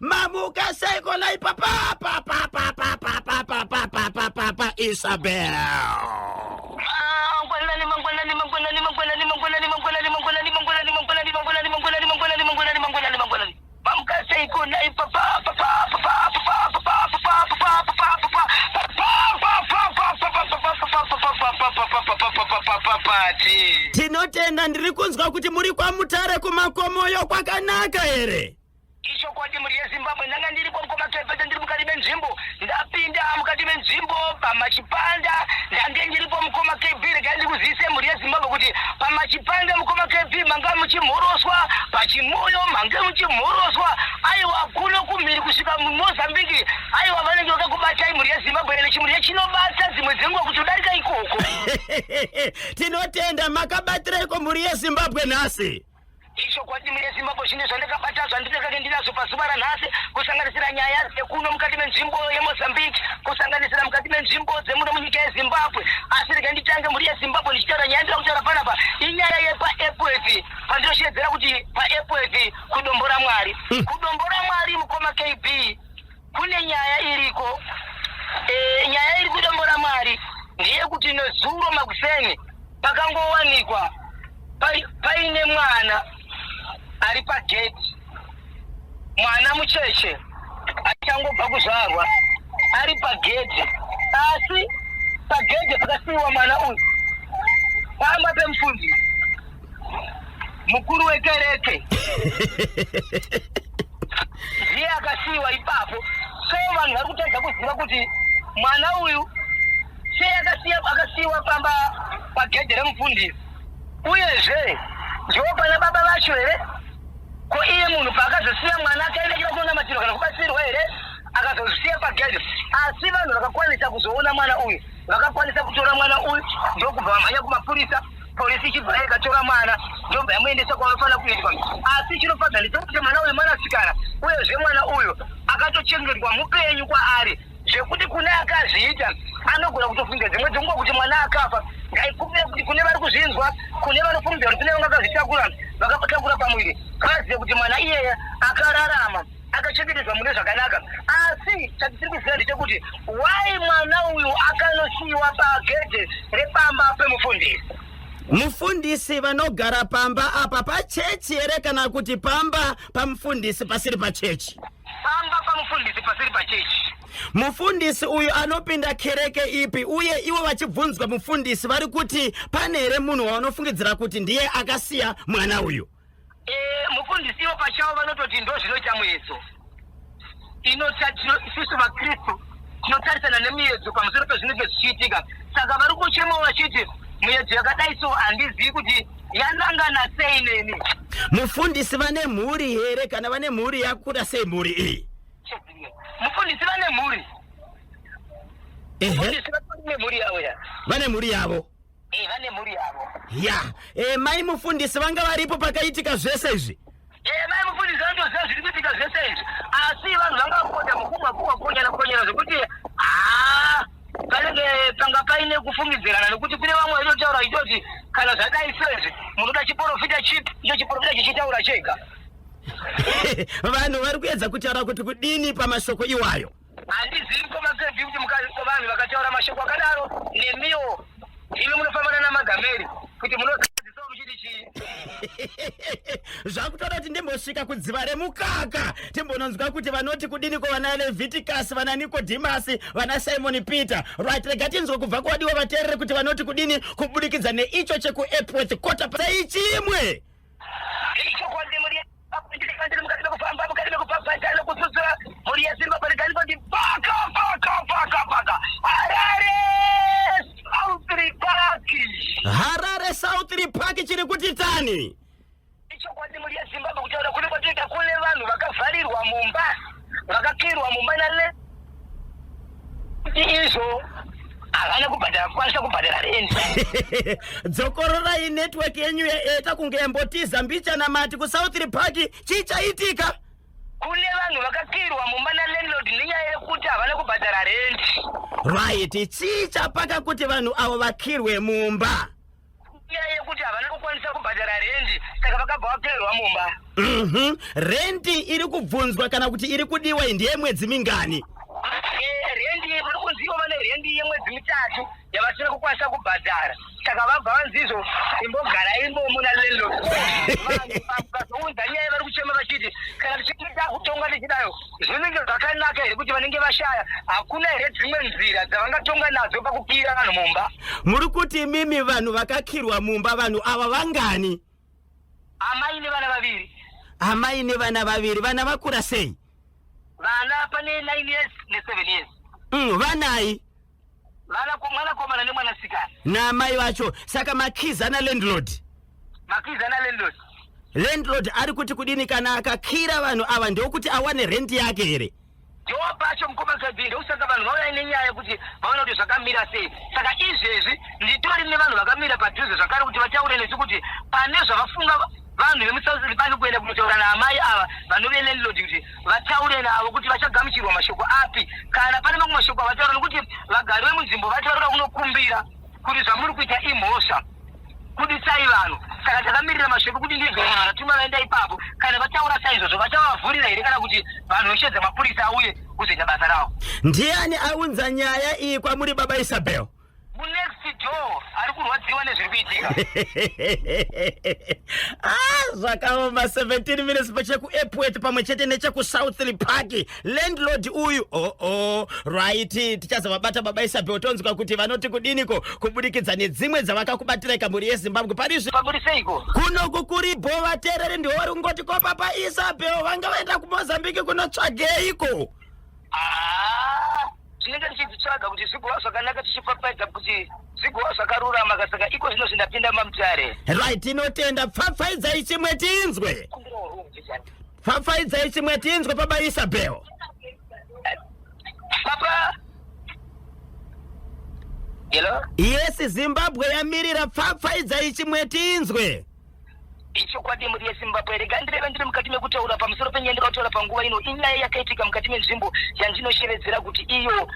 Mamuka seko lai papa Isabel. Tinotenda ndiri kunzwa kuti muri kwa Mutare kumakomoyo kwakanaka ere. Isho kwati muri yeZimbabwe ndanga ndiri kwa mkoma kepete ndiri mukati menzimbo ndapinda mukati menzimbo pamachipanda ndange ndiri kwa mkoma kebire kandi kuzise muri yeZimbabwe kuti pamachipanda mkoma kebi manga muchimoroswa pachimoyo manga muchimoroswa aiwa kuno kumiri kusvika muMozambique aiwa vanenge vakakubatai muri yeZimbabwe ene chimuri chinobata zimwe dzenguva kuti udarika ikoko. Tinotenda makabatireko muri yeZimbabwe nhasi. Isho kwati muri yeZimbabwe zvine zvandakabata zvandinenge ndinazo pazuva ranhasi kusanganisira nyaya dzekuno mukati menzimbo yeMozambique kusanganisira mukati menzimbo dzemuno munyika yeZimbabwe asi rega nditange muri yeZimbabwe ndichitaura nyaya ndira kutaura panapa inyaya yepaAPF pandinoshedzera kuti paAPF kudombora Mwari kudombora Mwari mukoma KB kune nyaya iriko nyaya iri kudombora Mwari ndiye kuti nezuro makuseni pakangowanikwa paine mwana ari pageti mwana mucheche achangobva kuzvarwa ari pageti asi pageti pakasiiwa mwana uyu pamba pemufundisi mukuru wekereke ndiye akasiiwa ipapo so vanhu vari kutadza kuziva kuti mwana uyu sei akasiiwa pamba pagedhi remufundisi uyezve ndiwo pana baba vacho here ko iye munhu paakazosiya mwana akaendekera kunonamatiro kana kubatsirwa here akazozisiya pagedhi asi vanhu vakakwanisa kuzoona mwana uyu vakakwanisa kutora mwana uyu ndokubva vamhanya kumapurisa polisi ichibva ikatora mwana ndobva yamuendesa kwavafana kuitwa asi chinofadza ndechekuti mwana uyu mwanasikana uyezve mwana uyu akatochengetwa mupenyu kwaari zvekuti kune akazviita anogona kutofunga dzimwe dzenguva kuti mwana akafa ngaikumbire kuti kune vari kuzvinzwa kune vanofungidzwa kuti kune vanga akazvitakura vakatakura pamwiri vazive kuti mwana iyeye akararama akachengetedzwa mune zvakanaka asi chatiri kuziva ndechekuti wai mwana uyu akanosiyiwa pagedhe repamba pemufundisi. Mufundisi vanogara pamba apa pachechi here kana kuti pamba pamufundisi pasiri pachechi? Pamba pamufundisi pasiri pachechi. Mufundisi uyu anopinda kereke ipi uye ivo vachibvunzwa mufundisi vari kuti pane here munhu wanofungidzira kuti ndiye akasiya mwana uyu? Mufundisi ivo pachavo vanototi ndo zvinoita muedzo. Isusu vaKristu tinotarisana nemiedzo pamusoro pezvinenge zvichiitika. Saka vari kuchemawo vachiti muedzo yakadai so handizivi kuti yanangana sei neni. Mufundisi vane mhuri here kana vane mhuri yakura sei mhuri iyi? Mufundisi vane mhuri. Mufundisi vane mhuri yavo ya. Vane mhuri yavo? Vane mhuri yavo. Ya. Mai mufundisi vanga varipo pakaitika zvese izvi? Mai mufundisi vandoziva zviri kuitika zvese izvi. Asi vanhu vangapota mukukonyana zvekuti panenge panga paine kufungidzirana nekuti kune vamwe vanotaura itoti kana zvadai sezvi munoda chiprofita chipi icho chiprofita chichitaura chega. Vanhu vari kuedza kutaura kuti kudini pamashoko iwayo? Handizivi komakebvi kuti vanhu vakataura mashoko akadaro nemiwo imi munofambana namagameri kuti munoziva muchiti chii. Zvakutaura kuti ndimbosvika kudziva remukaka timbononzwa kuti vanoti kudini vana Leviticus vana Nikodhimasi vana Simon Peter. Right, rega tinzwe kubva kwadiwa vateerere kuti vanoti kudini kubudikidza neicho chekuAPF kota pasai chimwe. Icho kwandi muri ndikandiri mukati mekufamba mukati mekupapatana kutsutsa mhuri yeZimbabwe ndikandikoti paka Harare South Park chiri kuti tani. Icho kwandi muri yeZimbabwe kutaura kune kwatinoita kune vanhu vakavharirwa mumba vakakirwa mumba nale kuti izvo havana kwanisa kubhadhara rendi. Dzokororai network yenyu yaeta kunge yambotiza mbichana mati kuSouth Park chichaitika? Kune vanhu vakakirwa mumba nalandlord nenyaya yekuti havana kubhadhara rendi. Right, chicha paka kuti vanhu avo vakirwe mumba. nyaya yekuti havana kukwanisa kubhadhara rendi saka vakabva vapererwa mumba. Rendi iri kubvunzwa kana kuti iri kudiwa ndiye mwedzi mingani? Rendi vari kunziva vane rendi yemwedzi mitatu yavasina kukwanisa kubhadhara saka vabva vanzizo imbogara imomo nalandlord. Vakazounza nyaya vari kuchema vachiti kana tichiita kutonga tichidayo zvinenge zvakanaka here kuti vanenge vashaya hakuna here dzimwe nzira dzavangatonga nadzo pakukira vanhu mumba. Muri kuti mimi vanhu vakakirwa mumba vanhu ava vangani? Amai nevana vaviri. Amai nevana vaviri. Vana vakura sei? Vana pane 9 years ne7 years. Vanai? Mwanakomana nemwanasikana. Namai vacho. Saka makiza na landlord. Makiza na landlord. Landlord ari kuti kudini kana akakira vanhu ava ndio kuti awane rent yake here? Ndiwo pacho mukomakadzi ndokusaka vanhu vauya nenyaya kuti vaona kuti zvakamira sei. Saka izvezvi nditori nevanhu vakamira padhuze zvakare kuti vataure nesu kuti pane zvavafunga vanhu vemusauzi pano kuenda kunotaura naamai ava vanove landlord kuti vataure navo kuti vachagamuchirwa mashoko api kana pane mamwe mashoko avataura nokuti vagari vemunzvimbo vataurira kunokumbira kuti zvamuri kuita imhosva kudisai vanhu. Saka takamirira mashoko kuti ndizvona vatuma vaenda ipapo kana vataura saizvozvo vachavavhurira here kana kuti vanhu veshedza mapurisa auye kuzoita basa ravo. Ndiani aunza nyaya iyi kwamuri baba Isabel? Next door ari kurwadziwa nezviri kuitika. Zvakaoma 17 minutes pacheku airport pamwe chete necheku Southly Park. Landlord uyu right tichazovabata baba Isabel tonzwa kuti vanoti kudiniko kubudikidza nedzimwe dzavakakubatira kamuri yeZimbabwe parizvi pamuri seiko kuno kukuribo vaterere ndiwo vari kungoti ko papa Isabel vanga vaenda kuMozambique kunotsvageiko. Tinenge tichitsvaga kuti zvigowa zvakanaka tichifafaidza kuti zvigowa zvakarurama kasaka iko zvino zvindapinda mamutare. Right, inotenda. Pfapfaidzai chimwe tinzwe. Pfapfaidzai chimwe tinzwe baba Isabel. Papa. Hello? Yes, Zimbabwe yamirira. Pfapfaidzai chimwe tinzwe. Icho kwadi muri yeZimbabwe rega ndireve ndiri mukati mekutaura pamusoro penyaya kutaura panguva ino inyaya yakaitika mukati menzvimbo yandinosheredzera kuti iyo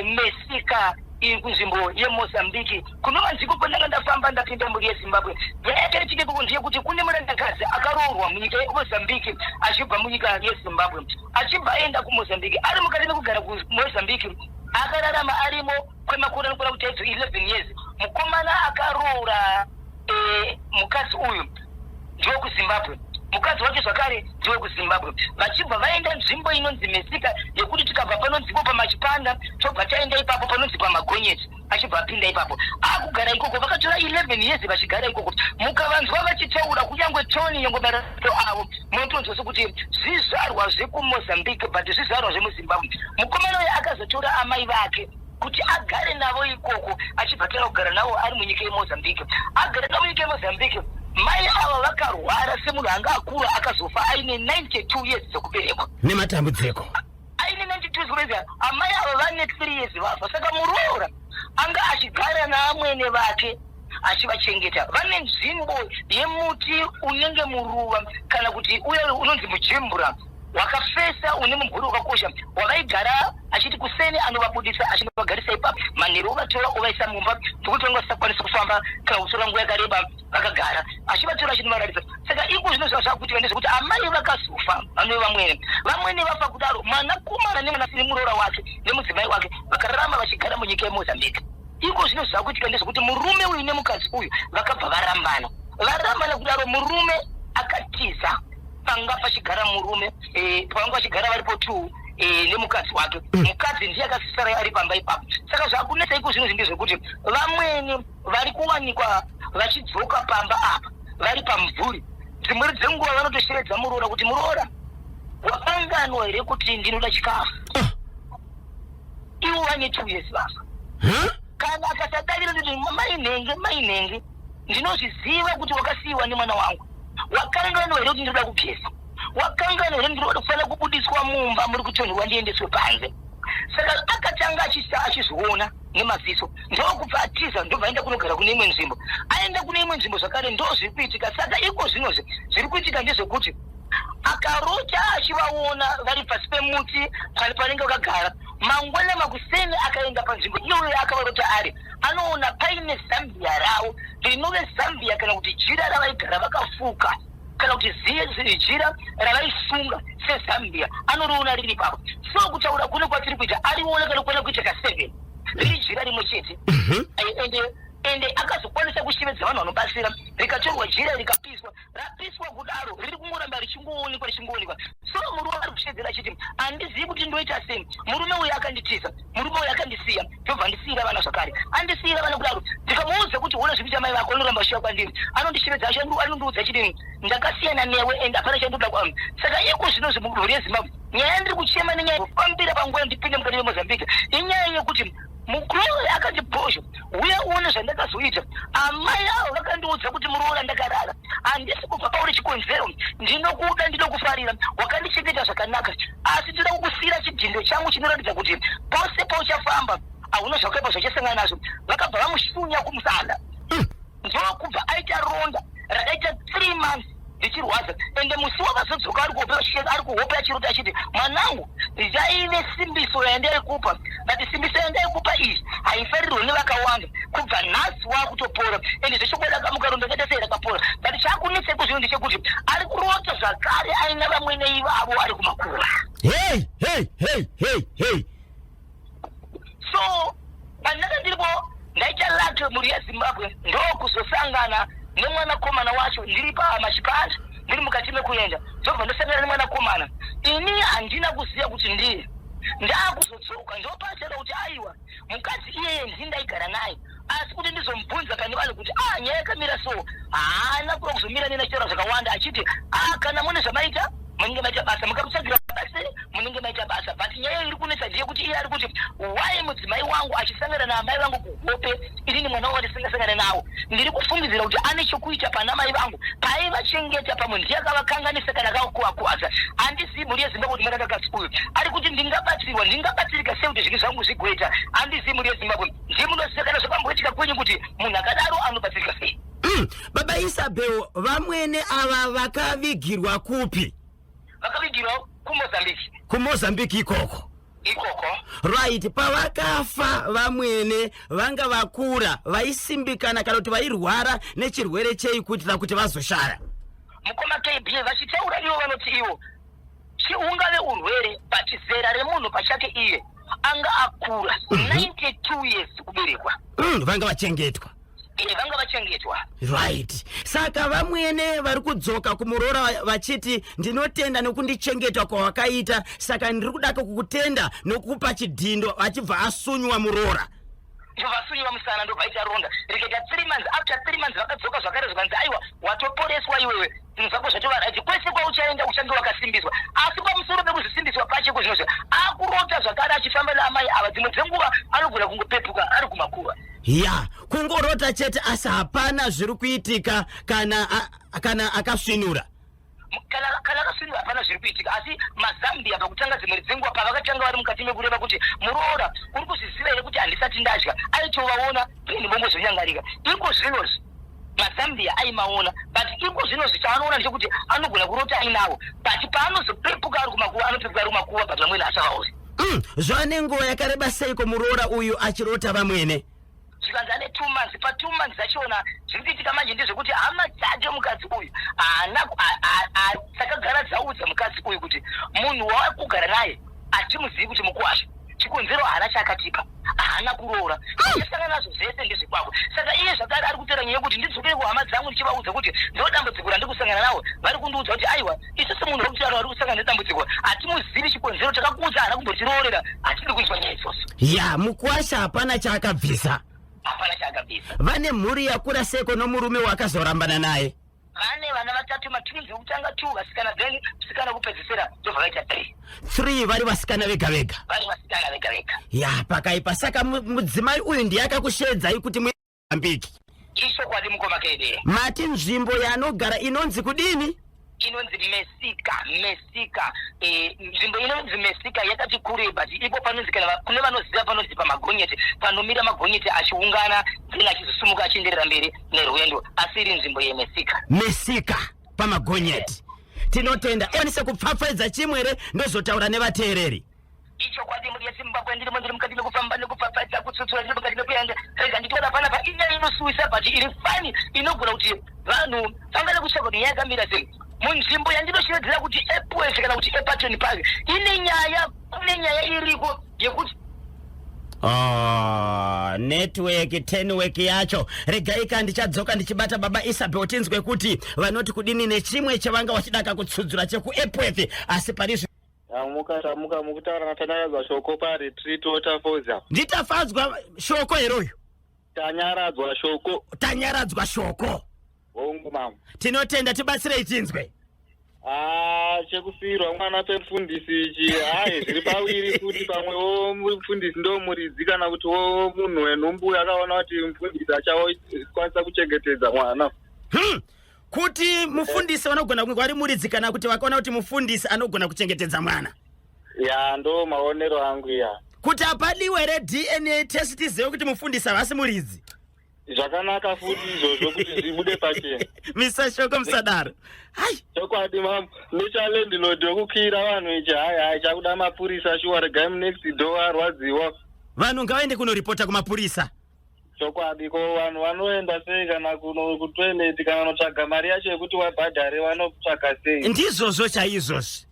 mesika iri kunzvimbo yeMozambique kunova nzvimbo kwandanga ndafamba ndapinda muri yeZimbabwe. Nyaya yakaitika ikoko ndiye kuti kune murandakadzi akaroorwa munyika yeMozambique achibva munyika yeZimbabwe achibva aenda kuMozambique ari mukati mekugara kuMozambique akararama arimo kwemakore anokura kuti 11 years. Mukomana akaroora mukadzi uyu ndiwo kuZimbabwe mukadzi wacho zvakare ndiwo kuZimbabwe vachibva vaenda nzvimbo inonzi mesika yekuti tikabva panonzipo pamachipanda tobva taenda ipapo panonzi pamagonyeti achibva apinda ipapo akugara ikoko vakatora 11 years vachigara ikoko mukavanzwa vachitaura kunyangwe toni yengomarato avo munotonzwa sokuti zvizvarwa zvekuMozambique but zvizvarwa zvemuZimbabwe. Mukomana uyu akazotora amai vake kuti agare navo ikoko achibva tara kugara navo ari munyika yeMozambique agara navo munyika yeMozambique. Mai ava vakarwara semunhu anga akura akazofa aine 92 years dzekuberekwa nematambudziko aine 92 dzekuberekwa. Amai ava vane 3 years vafa saka muroora anga achigara naamwene vake achivachengeta. Vane nzvimbo yemuti unenge muruva kana kuti uyo unonzi mujimbura wakafesa une mumvuri wakakosha wavaigara achiti kuseni anovabudisa achinovagarisa ipapo manheru ovatora ovaisa mumba tokuti vanga vasingakwanisa kufamba kana kutora nguva yakareba vakagara achivatora achinovararisa. Saka iko zvino zvavakuitika ndezvekuti amai vakazofa vanove vamwene vafa kudaro mwanakomana nemwanasikana muroora wake nemudzimai wake vakararama vachigara munyika yeMozambique. Iko zvino zvavakuitika ndezvekuti murume uyu nemukadzi uyu vakabva varambana kudaro murume akatiza panga pachigara murume panga pachigara varipo 2 nemukadzi wake. Mukadzi ndiye akasara ari pamba ipapo. Saka zvakunetsa iko zvino zvindi zvekuti vamweni vari kuwanikwa vachidzoka pamba apa vari pamvuri dzimwe dzenguva vanotosheredza muroora kuti muroora wakanganwa here kuti ndinoda chikafu iwo vane 2 years vasa kana akasadarira kuti mainhenge ndinozviziva kuti wakasiyiwa nemwana wangu wakanganwa here kuti ndinoda kugeza wakanganwa here ndinoda kufanira kubudiswa mumba muri kutonherwa ndiendeswe panze. Saka akatanga achizviona nemaziso ndokubva atiza ndobva aenda kunogara kune imwe nzvimbo aenda kune imwe nzvimbo zvakare ndo zviri kuitika. Saka iko zvinozve zviri kuitika ndezvekuti akarota achivaona vari pasi pemuti panenge vakagara mangwana makuseni akaenda panzvimbo iyoyo akavarota ari anoona paine zambia ravo rinove zambia kana kuti jira ravaigara vakafuka kana kuti jira ravaisunga sezambia anoriona riri ipapo. So kutaura kune kwatiri kuita ariona kana kuona kuita ka7 riri jira rimwe chete ende akazokwanisa kushevedza vanhu vanobatsira rikatorwa jira rikapiswa rapiswa kudaro riri kungoramba richingoonekwa. So murume ari kushedzera achiti handizivi kuti ndoita sei, murume uyu akanditiza, murume uyu akandisiya, ndobva ndisiyira vana zvakare, andisiyira vana kudaro. Ndikamuudza kuti ona zvikuita mai vako anoramba shuwa kwandiri, anondishevedza anondiudza achiti ndakasiyana newe ende hapana chandoda kwangu. Saka iko zvino zvemhuri yeZimbabwe nyaya yandiri kuchema nenyaya yekufambira panguva ndipinde mukati meMozambique inyaya yekuti mukuru akati bhozho uye uone zvandakazoita. Amai avo vakandiudza kuti muroora ndakarara, handisi kubva pauri chikonzero, ndinokuda ndinokufarira, wakandichengeta zvakanaka, asi toda kukusiyira chidhindo changu chinoratidza kuti pose pauchafamba hauna zvakaipa zvachasangana nazvo. Vakabva vamushunya kumusana, ndokubva aita ronda rakaita 3 months ndichirwadza. Ende musi wakazodzoka ari kuhope achirota achiti mwanangu ndaive simbiso yandaikupa, but simbiso yandaikupa iyi haifarirwe nevakawanda, kubva nhasi wakutopora. Ende zvichokwadi akamuka ronda kaita sei rakapora, but chakunetsa kuzvino ndechekuti ari kurota zvakare aina vamwe neivavo ari kumakura. So pandanga ndiripo ndaita lake mhuri yeZimbabwe ndokuzosangana nemwanakomana wacho ndiri pamachipanda ndiri mukati mekuenda, ndobva ndosangana nemwanakomana. Ini handina kuziva kuti ndiye, ndakuzodzoka ndopachera kuti aiwa mukadzi iyeye ndindaigara naye, asi kuti ndizomubvunza kane vanhu kuti nyaya yakamira so haana kuda kuzomira nena chitaura zvakawanda achiti kana mune zvamaita munenge maita basa, mukamutsvagira basi munenge maita basa. But nyaya iri kunetsa ndiye kuti iye ari kuti wai mudzimai wangu achisangana naamai vangu kuhope, inini mwana wavo ndisingasangana nawo, ndiri kufungidzira kuti ane chokuita pana mai vangu paivachengeta pamwe ndiyakavakanganisa kana akakuwadza. Handizivi mhuri yeZimbabwe kuti mwanakakadzi uyu ari kuti ndingabatsirika sei kuti zvinhu zvangu zvigoita. Handizivi mhuri yeZimbabwe ndimunoziva kana zvakamboitika kwenyu kuti munhu akadaro anobatsirika sei. Baba Isabel, vamwene ava vakavigirwa kupi? Vakavigirwa kuMozambique. kuMozambique ikoko. Right, pavakafa vamwene vanga vakura vaisimbikana kana kuti vairwara nechirwere chei kuitira kuti vazoshaya. Mukoma KB vachitaura ivo vanoti ivo chiungave urwere but zera remunhu pachake iye anga akura 92 years kuberekwa. Vanga vachengetwa. Vanga vachengetwa. Right. Saka vamwene vari kudzoka kumuroora vachiti ndinotenda nekundichengetwa kwawakaita, saka ndiri kudaka kukutenda nokukupa chidhindo, achibva asunywa muroora. Vasunywa musana ndobvaita ronda rikaita 3 months. After 3 months vakadzoka zvakare zvikanzi aiwa watoporeswa iwewe, zvinhu zvako zvatovaraiti, kwese kwauchaenda uchange wakasimbiswa. Asi pamusoro pekuzisimbiswa pacheko zvinozvo akurota zvakare achifamba naamai ava, dzimwe dzenguva anogona kungopepuka ari kumakuva. Kungorota chete asi hapana zviri kuitika kana akasvinura. Kana akasvinura hapana zviri kuitika, asi maZambia pakutanga dzimwe dzenguva pavakatanga vari mukati mekureva kuti muroora uri kuzviziva here kuti handisati ndadya, aitovaona peni bombozonyangarika. Iko zvinozvi maZambia aimaona, but iko zvinozvi chaanoona ndechekuti anogona kurota ainawo, but paanozopepuka ari kumakuva anopepuka ari kumakuva, but vamwene achavaori. Zvane nguva yakareba seiko muroora uyu achirota vamwene? Zvikanzi ane 2 months. Pa2 months achiona zviri kuitika manje ndezvekuti hama dzake mukadzi uyu dzakagara dzaudza mukadzi uyu kuti munhu wakugara naye hatimuzivi kuti mukuwasha, chikonzero haana chaakatipa, haana kuroora, achasangana nazvo zvese ndezvekwako. Saka iye zvakare ari kutora nyaya yekuti ndidzokere kuhama dzangu ndichivaudza kuti ndo dambudziko randikusangana nawo, vari kundiudza kuti aiwa isusu munhu wekutara vari kusangana nedambudziko hatimuzivi chikonzero, takakuudza haana kumbotiroorera, hatidi kunzwa nyaya idzoso. Mukuwasha hapana chaakabvisa. Hapana chaakabvisa. Vane mhuri yakura seiko nomurume wakazorambana naye? Vane vana vatatu, matwins okutanga 2 vasikana, then musikana wokupedzisira ndobva vaita 3 vari vasikana vega vega. Vari vasikana vega vega. Pakaipa. Saka mudzimai uyu ndiye akakushedzai kuti muMozambique? Ishokwadi mukoma kede. Mati nzvimbo yaanogara inonzi kudini? Inonzi Mesika. Nzvimbo inonzi Mesika yakati kurei, but ipo panonzi kana kune vanoziva panonzi pamagonyeti, panomira magonyeti achiungana then achizosumuka achienderera mberi nerwendo, asi iri nzvimbo yeMesika pamagonyeti. Tinotenda. Onise kupfapfaidza chimwere ndozotaura nevateereri. icho kwadi muri yaSimbabwe ndiri mukati nekufamba nekupfapfadza kutsutsura ndiri mukati nekuenda rega nditoona panapa inyaya inosuwisa but iri fani inogona kuti vanhu fangana kusvika kuti nyaya yakamira sei munzvimbo yandinoshedzera kuti ePwezi kana kuti eParton Park kune nyaya iriko yekuti network tenwork yacho regaika ndichadzoka ndichibata baba Isabel tinzwe kuti vanoti kudini nechimwe chavanga wachidaka kutsudzura cheku ePwezi asi parizvo muka mukutaura natanyaradzwa shoko paretreat waterfalls nditafadzwa shoko heroyo tanyaradzwa shoko hongu mama tinotenda tibatsirei tinzwe chekusiyirwa mwana pemufundisi ichi zviri pawiri kuti pamwewo mufundisi ndo muridzi kana kuti wo munhu wenhumbu akaona kuti mufundisi achakwanisa kuchengetedza mwana kuti mufundisi vanogona kunge vari muridzi kana kuti vakaona kuti mufundisi anogona kuchengetedza mwana ndo maonero angu kuti apadiwe DNA test tizive kuti mufundisi havasi muridzi zvakanaka futi izvozvo kuti zvibude pachena misa shoko musadaro hai chokwadi mama nechalendilodi yokukwira vanhu ichi hai chakuda mapurisa shuwa regai munext door arwadziwa vanhu ngavaende kunoripota kumapurisa chokwadi ko vanhu vanoenda sei kana kutoileti kana vanotsvaga mari yacho yekuti wabhadhare vanotsvaga sei ndizvozvo chaizvozvi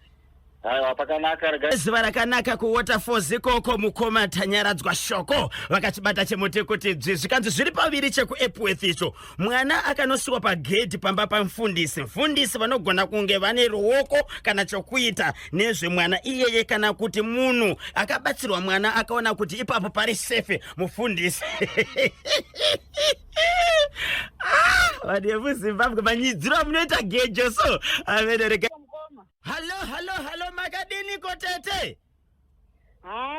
haiwa pakanaka regai ziva rakanaka kuwaterfalls ikoko mukoma tanyaradzwa shoko vakachibata chemote kuti zvikanzi zviri paviri cheku ePwezi icho mwana akanosiwa pagedhi pamba pamufundisi vanogona kunge vane ruoko kana chokuita nezvemwana iyeye kana kuti munhu akabatsirwa mwana akaona kuti ipapo pari safe mufundisi vanhu vemuZimbabwe manyidziro munoita gejo so avenereka Hello, makadini kotete?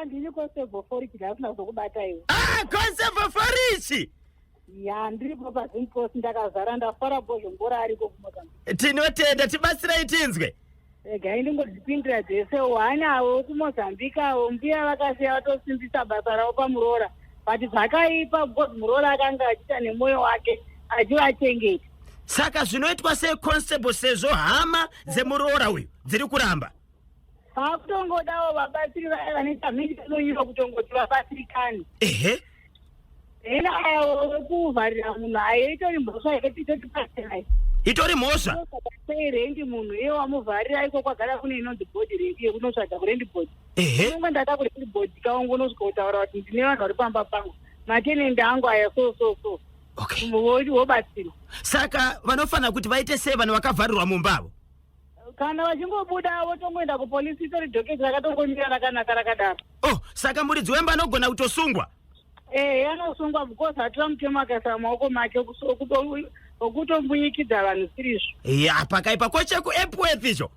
Ndiri Konseboforichi ndafuna kuzokubata iwe. Konseboforichi? Ndiripo paZimpost ndakazara ndafara bozvombora ariko kuMozambique. Tinotenda tibatsirei tinzwe. Regai ndingodzipindira dzese hwanawo kuMozambique awo mbuya vakasiya vatosimbisa basa ravo paMurora. But zvakaipa because Murora akanga achiita nemwoyo wake achivachengeta. Saka zvinoitwa seConstable sezvo hama dzemurora uyu dziri kuramba kutongodawo vabatsiri vaya vanoita mhindinoyiva kutongoti vabatsirikani ena ayo vekuvharira munhu ayo itori mhosva yakatitotipaserai itori mhosva seirendi munhu iye wamuvharira iko kwagara kune inonzi bhodhi rendi yekunotsvaga kurendi bhodhi unonge ndada kurendi bhodhi kaunge unosvika kutaura kuti ndine vanhu vari pamba pangu matenende angu aya so okay wobatsirwa saka vanofana kuti vaite sei vanhu vakavharirwa mumbavo kana vachingobuda votongoenda kupolisi itori dhoketi rakatongomira rakanaka rakadaro saka muridzi wemba anogona kutosungwa anosungwa because hatina mutemo akaisa maoko make okutombunyikidza vanhu sirizvo pakaipa kocheku ePwezi icho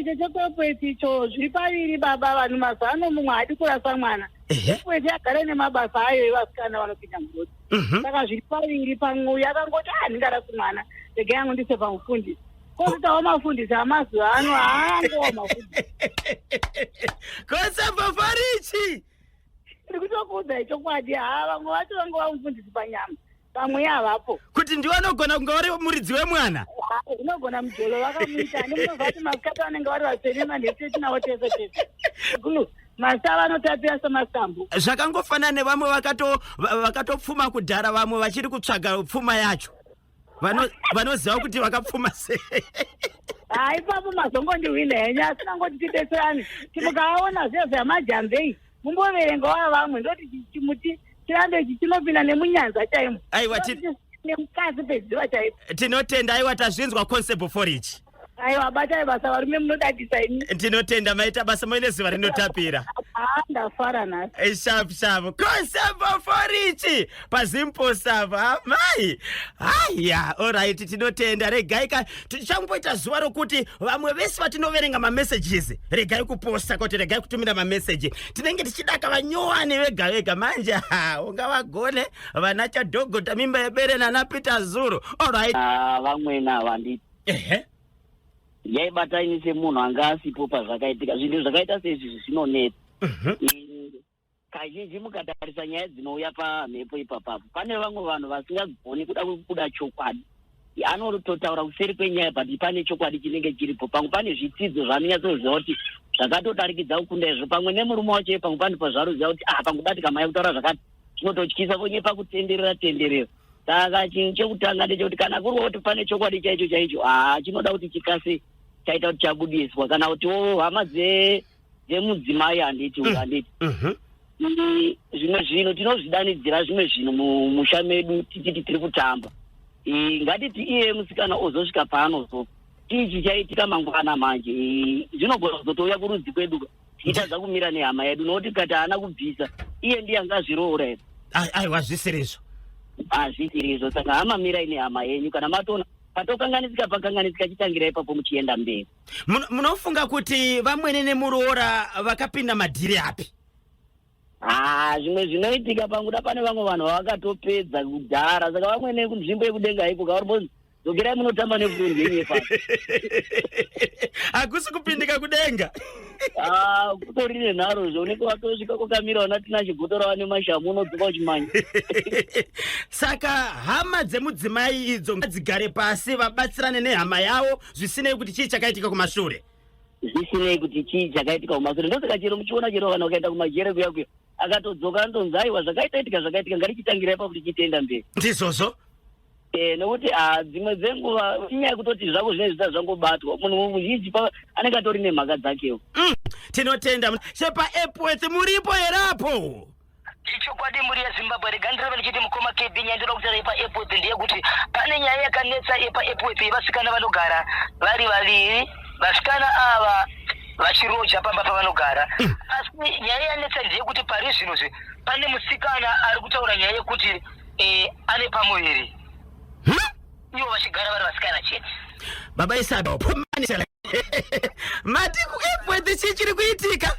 icho chekuePwezi icho zviri paviri baba vanhu mazano mumwe hadi kurasa mwana ePwezi agare nemabasa ayo evasikana vanopinda mugodi saka zviri paviri pamwe yakangoti handingarasi mwana regai yangu ndise pamufundisi kozitawo mafundisi amazuva ano haangowa mafundisi Konseboforichi ndiri kutokuudza ichokwadi vamwe vacho vange vamufundisi panyama pamwe havapo kuti ndiwe anogona kunge vari muridzi wemwana unogona mujolo vakamuita nemunobva kuti masikati vanenge vari vaseri manhesetinavo tese masava vanotapira semasambu zvakangofanana nevamwe vakatopfuma kudhara vamwe vachiri kutsvaga pfuma yacho vanoziva kuti vakapfuma sei ipapo mazongondihwina henye asi nangoti tidetserani timukavaona zvezvamajambei mumboverengawo vamwe ndoti chimuti chirambe ichi chinopinda nemunyanza chaimo aiwa nemukasi pedziva chaipo tinotenda aiwa tazvinzwa Konseboforichi aiwa batai basa varume munodadisa ini tinotenda maita basa moine ziva rinotapira ndafara nhasi shapu Konseboforichi paZimpost apa mai haya alright tinotenda regaika tichamboita zuva rokuti vamwe vese vatinoverenga mamessages regai kuposta kuti regai kutumira mameseji tinenge tichidaka vanyowani vega manje unga vagone vana chadhogota mimba yebere nana Peter Zuru alright vamwena vanditi yaibatai semunhu anga asipo pazvakaitika zvinhu zvakaita sezvi zvinonetsa kazhinji mukatarisa nyaya dzinouya pamhepo ipapapo pane vamwe vanhu vasingagoni kuda chokwadi anototaura kuseri kwenyaya but pane chokwadi chinenge chiripo pamwe pane zvitsidzo zvaanonyatsoziva kuti zvakatodarikidza kukunda izvo pamwe nemurume wacho pamwe pani pazvaruziva kuti pangudatika mai kutaura zvakati zvinototyisa vonyepa kutenderera saka chinhu chekutanga ndechekuti kana kuri kuti pane chokwadi chaicho chinoda kuti chikase chaita kuti chabudiswa kana kutiwo hama dzemudzimai handiti zvimwe zvino tinozvidanidzira zvimwe zvino mumusha medu tichiti tiri kutamba ngatiti iye musikana ozosvika paanozo tichi chaitika mangwana manje zvinogona kuzotouya kurudzi kwedu tichitadza kumira nehama yedu nokuti kati haana kubvisa iye ndiye angazviroora here aiwa zvisirizo hazvisirizo saka hamamirai nehama yenyu kana matoona patokanganisika pakanganisika chitangira ipapo muchienda mberi. Munofunga kuti vamwene nemuroora vakapinda madhiri api? Zvimwe zvinoitika panguda pane vamwe vanhu vakatopedza kudhara saka vamwene kunzvimbo yekudenga iko kauri zogerai munotamba nefundi yenyu pasi. Hakusi kupindika kudenga. Kutori nenharo zvooneka watosvika kokamira wana tina chigotora wane mashamu unodzoka uchimanya. Saka hama dzemudzimai idzo ngadzigare pasi vabatsirane nehama yavo zvisinei kuti chii chakaitika kumashure. Zvisinei kuti chii chakaitika kumashure. Ndosaka chero muchiona chero vanhu vakaenda kumajere kuya akatodzoka anonzi aiwa zvakaitika ngarichitangira ipapo kuti chitenda mberi. Ndizvozvo. Nokuti dzimwe dzenguva inyaya kutoti zvako zvinenge zvisati zvangobatwa munhu muzhinji anenge atori nemhaka dzakewo. Tinotenda shepa Epworth muripo herapo. Chichokwadi muri yeZimbabwe rega ndireve ndichiti mukoma KB nyandoda kutaura yepa Epworth ndeyekuti pane nyaya yakanetsa yepa Epworth yevasikana vanogara vari vaviri. Vasikana ava vachiroja pamba pavanogara. Asi nyaya yanetsa ndeyekuti pari zvino pane musikana ari kutaura nyaya yekuti ane pamuviri. Ivo vachigara vari vasikana chete. Baba Isaba upomanisela. Mati ku Epworth chiri kuitika?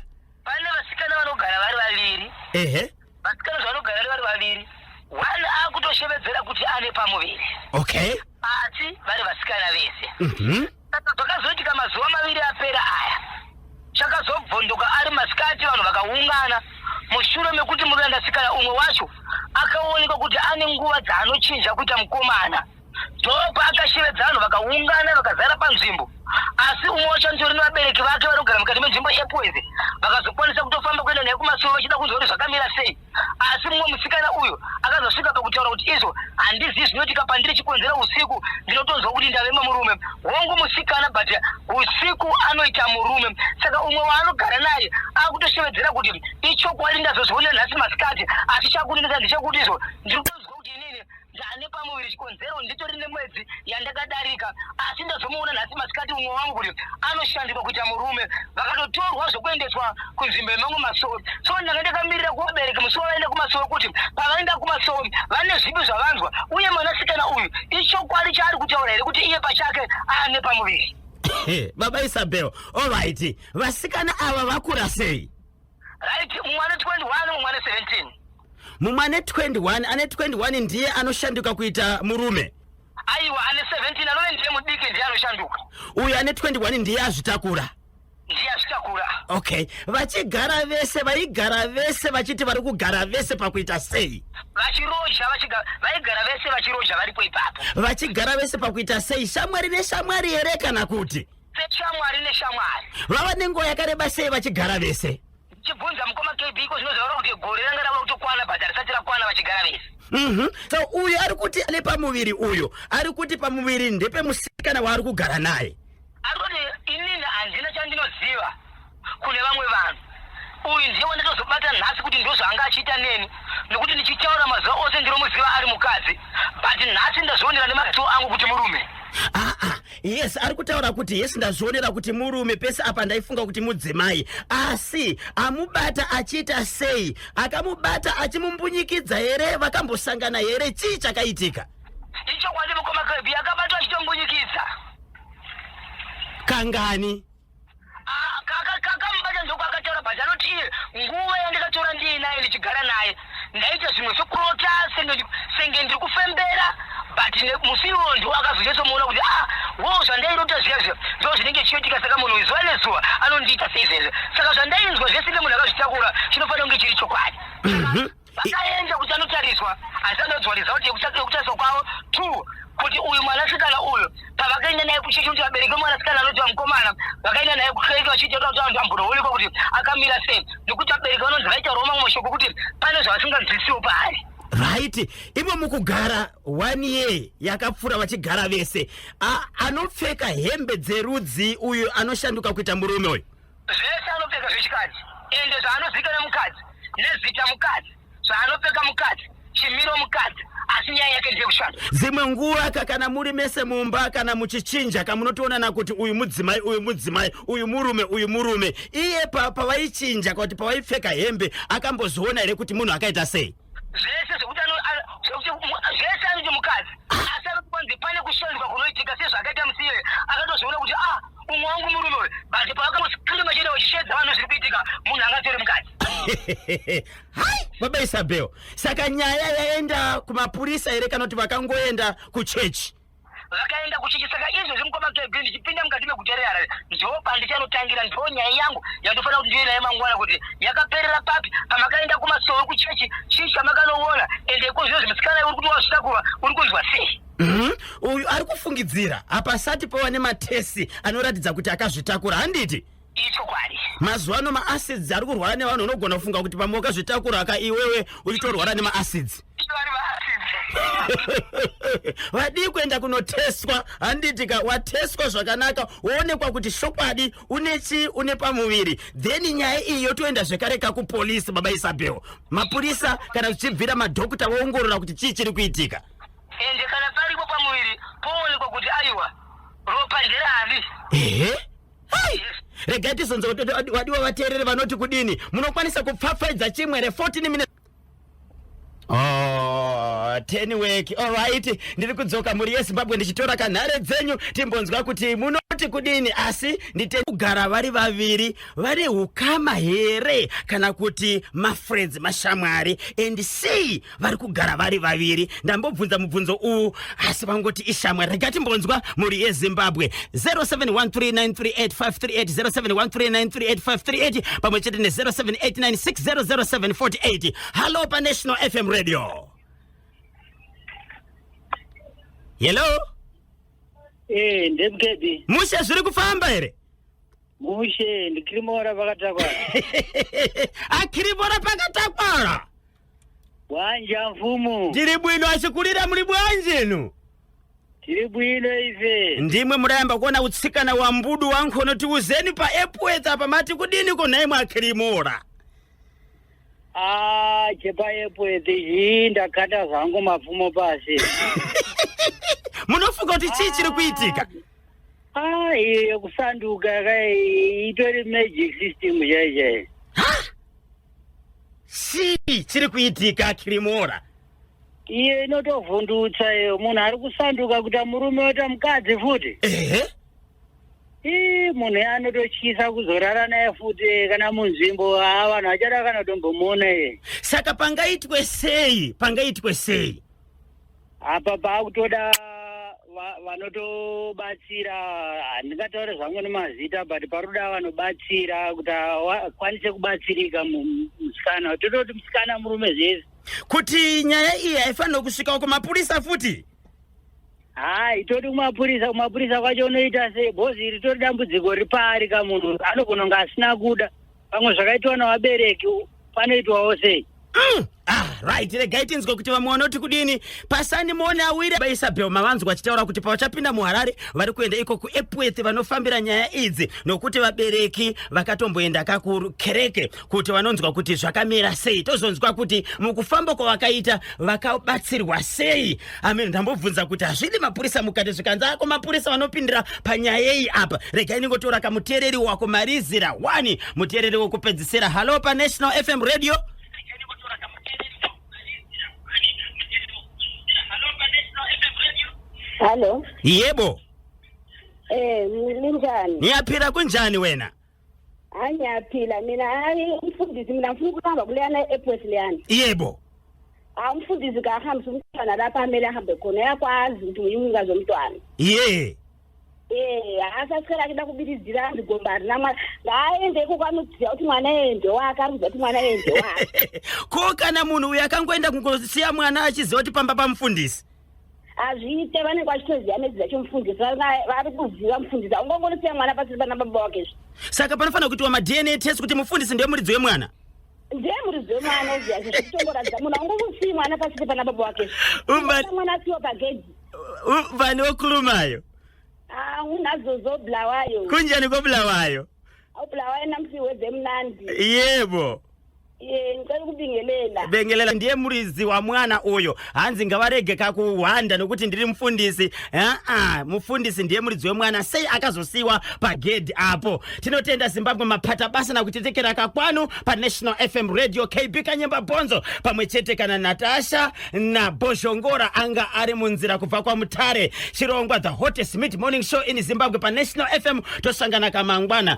Pane vasikana vanogara vari vaviri. Vasikana vanogara vari vaviri. One akutoshevedzera kuti ane pamuviri. Okay. Asi vari vasikana vese. Zvakazoitika mazuva maviri apera aya. Chakazobvondoka ari masikati vanhu vakaungana. Mushure mekuti murandasikana umwe wacho akaoneka kuti ane nguva dzaanochinja kuita mukomana. Ndopa akashevedza vanhu vakaungana vakazara panzvimbo. Asi umwe wacho ndori nevabereki vake vanogara mukati menzvimbo Epworth vakazokwanisa kutofamba kuenda naye kumasoro vachida kunzwa kuti zvakamira sei. Asi mumwe musikana uyu akazosvika pakutaura kuti izvo handizivi zvinoitika pandiri chikonzera usiku ndinotonzwa kuti ndavema murume. Hongu musikana but usiku anoita murume. Saka umwe waanogara naye akutoshevedzera kuti ichokwadi ndazozviona nhasi masikati asi chakunenesa ndechekuti izvo ndiri kutonzwa kuti inini ndane pamuviri chikonzero nditori nemwedzi yandakadarika asi ndazomuona nhasi masikati umwe wangu kuti anoshandiswa kuita murume. Vakatotorwa zvokuendeswa kunzvimbo yemamwe masoro. So ndanga ndakamirira kuvabereka musi wavaenda kumasoro kuti pavaenda kumasoro vane zvipi zvavanzwa uye mwanasikana uyu ichokwadi chaari kutaura here kuti iye pachake ane pamuviri. Baba Isabel, alright. Vasikana ava vakura sei? Right, mumwe ane 21 mumwe ane 17. Mumwe ane 21 ndiye anoshanduka kuita murume. Aiwa ane 17 anove ndiye mudiki ndiye anoshanduka. Uyu ane 21 ndiye azvitakura. Ndiye azvitakura. Okay. Vachigara vese vaigara vese vachiti vari kugara vese pakuita sei? Vachiroja vaigara vese vachiroja varipo ipapo. Vachigara vese pakuita sei? Shamwari neshamwari here kana kuti? Shamwari neshamwari. Vava nenguva yakareba sei vachigara vese? Chibvunza mukoma KB iko zvinoziva kuti gore ranga rava kutokwana but harisati rakwana vachigara vese. So uyu ari kuti ane pamuviri uyu ari kuti pamuviri ndepe musikana waari kugara naye. Ari kuti inini handina chandinoziva kune vamwe vanhu. Uyu ndiye wanditozobata nhasi kuti ndozvaanga achiita neni nokuti ndichitaura mazuva ose ndinomuziva ari mukadzi but nhasi ndazvionera nemaziso angu kuti murume. Yes, ari kutaura kuti yes ndazvionera kuti murume pese apa ndaifunga kuti mudzimai. Asi amubata achiita sei? Akamubata achimumbunyikidzwa here? Vakambosangana here? Chii chakaitika? Ichokwadi mukoma KB akabatwa achitombunyikidzwa. Kangani? Kakamubata ndoko akataura but anoti iye nguva yandikatora ndiinaye ndichigara naye ndaita zvimwe sokurota senge ndiri kufembera but musi iwowo ndiwo akazochesomuona kuti zvandairota zviya ndo zvinenge chiyoitika. Saka munhu zuva nezuva anondiita seizvezvo. Saka zvandainzwa zvese nemunhu akazvitakura chinofanira kunge chiri chokwadi. Vakaenda kuti anotariswa asi anodzwa result yekutariswa kwavo 2 kuti uyu mwanasikana uyu pavakaenda naye kuchechi kuti vabereke mwanasikana anoti vamukomana vakaenda naye kukereke vachiita kuti vantu ambonoonekwa kuti akamira sei nekuti vabereki vanonzi vaita roma mashoko kuti pane zvavasinganzwisiwo paari. Right, imo mukugara 1 year yakapfura vachigara vese. Anopfeka hembe dzerudzi uyu anoshanduka kuita murume uyu. Zvese anopfeka zvechikadzi, ende zvaanozikanwa mukadzi, nezita mukadzi, zvaanopfeka mukadzi, chimiro mukadzi, asi nyaya yake ndeyekushanda. Dzimwe nguva kana muri mese mumba kana muchichinja kamunotoonana kuti uyu mudzimai, uyu mudzimai, uyu murume. Iye pavaichinja kuti pavaipfeka hembe akambozoona here kuti munhu akaita sei? Zvese zvekuti zvese anoti mukadzi asi anoti pane kushanduka kunoitika sezvakaita Musire akatozviona kuti umwe wangu murume uyu basi pavakambosikanda machenda vachishedza vanhu zviri kuitika munhu angatori mukadzi. Hai baba Isabel, saka nyaya yaenda kumapurisa here kana kuti vakangoenda kuchechi? Vakaenda kuchechi, saka izvo zvimukoma kebhi ndichipinda mukati mekuterera ndo pandichanotangira, ndo nyaya yangu yandofanira kuti ndive naye mangwana kuti yakaperera papi pamakaenda kumasoro kuchechi chii chamakanoona ende kozvizvo musikana uri kuti wazvitakurwa uri kunzwa sei? Uyu ari kufungidzira hapasati pava nematesi anoratidza kuti akazvitakura, handiti? Ichokwadi. Mazuva ano maacids ari kurwara nevanhu unogona kufunga kuti pamwe wakazvitakura iwewe uchitorwara nemaacids. Vadi kuenda kunoteswa, handiti wateswa zvakanaka woonekwa kuti shokwadi unechi une pamuviri, then nyaya iyi yotoenda zvekare kupolisi baba Isabel. Mapurisa kana zvichibvira madhokota voongorora kuti chii chiri kuitika. Ende kana paripo pamuviri poonekwa kuti aiwa ropa nderani. Hai! Regai tizonzo wadiwa vateerere vanoti kudini munokwanisa kupfapfaidza chimwe 14 minutes. 10 weki. Alright, ndiri kudzoka muri yeZimbabwe ndichitora kanhare dzenyu timbonzwa kuti munoti kudini, asi ndite kugara vari vaviri vari ukama here kana kuti mafriends mashamwari and sei vari kugara vari vaviri. Ndambobvunza mubvunzo uwu asi vangoti ishamwari. Regai timbonzwa muri yeZimbabwe 0713938538 0713938538 pamwe chete ne0789600748. Hello pa National FM Radio. Hello. Ndemkedi. Mushe zviri kufamba here? Mushe ndikirimora pakatakwa. Akirimora pakatakwa. Wanja mfumu. Tiri bwino achikulira muri bwanjenu? Tiri bwino ife. Ndimwe murayamba kuona utsikana wa mbudu wankono tiuzeni pa Epworth apa mati kudini kona imwe Akirimora. Chepa Epworth ndakata zvangu mapfumo pasi. Munofunga kuti chii chiri kuitika? Iyo kusanduka itori magic system chaichai. Chii chiri kuitika Akirimora? Iye inotovhundutsa iyo munhu ari kusanduka kuti murume wota mukadzi futi. Munhu anototyisa kuzorara naye futi kana munzvimbo vanhu vachada kana kutombomuona iye. Saka pangaitwe sei? Apa paakutoda vanotobatsira, handingataure zvangu nemazita but paroda vanobatsira kuti akwanise kubatsirika musikana. Tototi musikana murume zvese. Kuti nyaya iyi haifanira kusvikawo kumapurisa futi? Itori kumapurisa kwacho unoita sei? Bhozi ritori dambudziko riri paari kamunhu anogona kunge asina kuda. Pamwe zvakaitwa navabereki panoitwawo sei? Right, regai tinzwe kuti vamwe vanoti kudini pasani muone awire baba Isabel mavanzwa achitaura kuti pavachapinda muHarare vari kuenda iko kuEpworth vanofambira nyaya idzi nokuti vabereki vakatomboenda kakukereke kuti vanonzwa kuti zvakamira sei, tozonzwa kuti mukufamba kwavakaita vakabatsirwa sei. Amen. Ndambobvunza kuti hazvidi mapurisa mukati zvikanza ako mapurisa vanopindira panyaya iyi apa. Regai ningotora kamuteereri wako Marizira 1 muteereri wokupedzisira. Hello pa National FM Radio. Hello. Yebo. Ninjani? Niyaphila kunjani wena? Angiyaphila mina umfundisi mina ngifuna ukuhamba kuleyana Epworth leyana. Yebo. Umfundisi kahambisa umntwana lapha amele ahambe khona yakwazi ukuthi uyingazi zomntwana. Asasicela kita kubiridzira ndigombari nama ngaende kokwanudziya kuti mwana ende wake arudza kuti mwana ende wake. Ko kana munhu uyu akangoenda kungosiya mwana achiziva kuti pamba pamufundisi? azviite vanenge vachitoziva nedziva chomufundisi vari kuziva mufundisi aungongorisiya mwana pasiri pana baba wake. Saka panofanira kuitiwa ma-DNA test kuti mufundisi ndiye muridzi wemwana. Ndiye muridzi wemwana obviously zvekutongoratidza munhu aungongosiyi mwana pasiri pana baba wake. Mwana asiwa pagedhi. Vani wokhulumayo. Unazo zobulawayo. Kunjani kobulawayo? Obulawayo namsi wedze mnandi. Yebo. Ngicela ukubingelela. Bengelela ndiye muridzi wa mwana uyo. Hanzi ngavarege kakuhwanda nokuti ndiri mufundisi. Mufundisi ndiye muridzi wemwana sei akazosiwa pagedhi apo. Tinotenda Zimbabwe mapata basa nakutitekera kakwanu pa National FM Radio KB Kanyemba Bonzo pamwechete kana Natasha na Boshongora anga ari munzira kubva kwa Mutare. Chirongwa the hottest mid morning show in Zimbabwe pa National FM tosangana kamangwana.